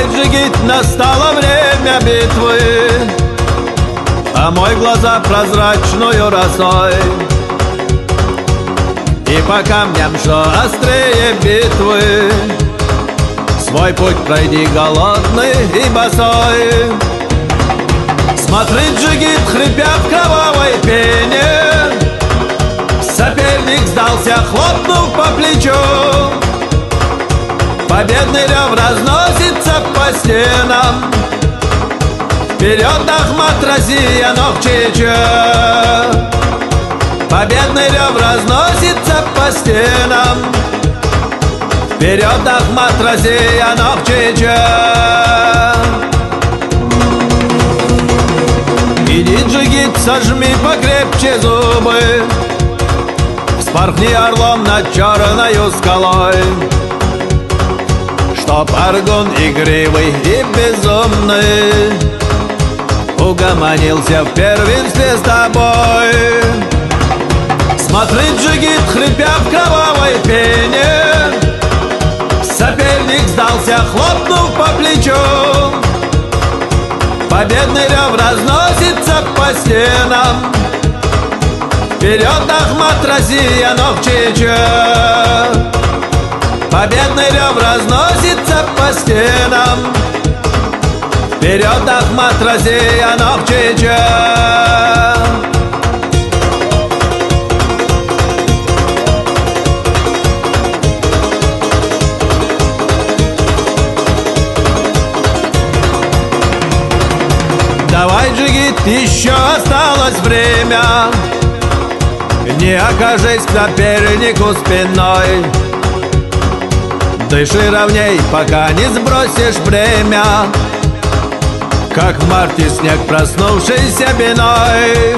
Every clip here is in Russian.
Давай, джигит, настало время битвы, омой глаза прозрачную росой. И по камням, что острее битвы, свой путь пройди голодный и босой. Смотри, джигит, хрипя в кровавой пене, соперник сдался, хлопнув по плечу. Победный рев разносится по стенам. Вперед, Ахмат, Россия, Нохчича! Победный рев разносится по стенам. Вперед, Ахмат, Россия, Нохчича! Иди, джигит, сожми покрепче зубы, вспорхни орлом над черною скалой, чтоб Аргун игривый и безумный угомонился в первенстве с тобой. Смотри, джигит, хрипя в кровавой пене, соперник сдался, хлопнув по плечу. Победный рев разносится по стенам. Вперед, Ахмат, Россия, Нохчича! Победный рев разносится по стенам. Вперед, Ахмат, Россия, Нохчича! Давай, джигит, еще осталось время, не окажись к сопернику спиной. Дыши ровней, пока не сбросишь бремя, как в марте снег, проснувшийся виной.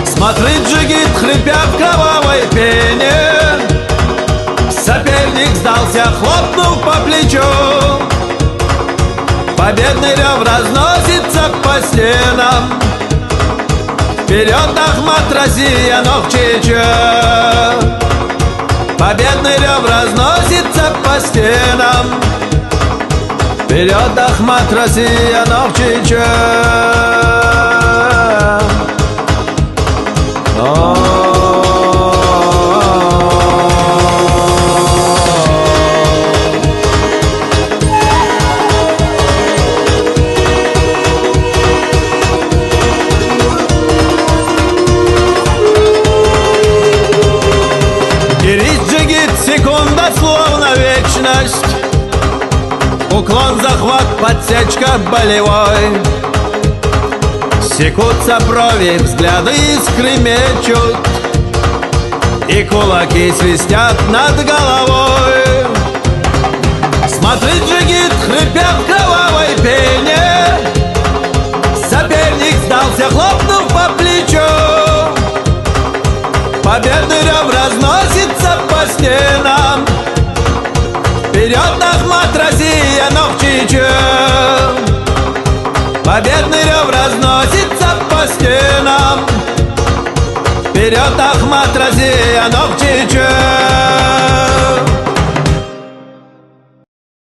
Смотри, джигит, хрипя в кровавой пене, соперник сдался, хлопнув по плечу. Победный рев разносится по стенам. Вперед, Ахмат, Россия, Нохчича! Победный рев разносится по стенам. Вперед, Ахмат, Россия, Нохчича! Секунда словно вечность, уклон, захват, подсечка болевой. Секутся брови, взгляды искры мечут, и кулаки свистят над головой. Смотри, джигит, хрипя в кровавой пене, соперник сдался, хлопнув по плечу. Победы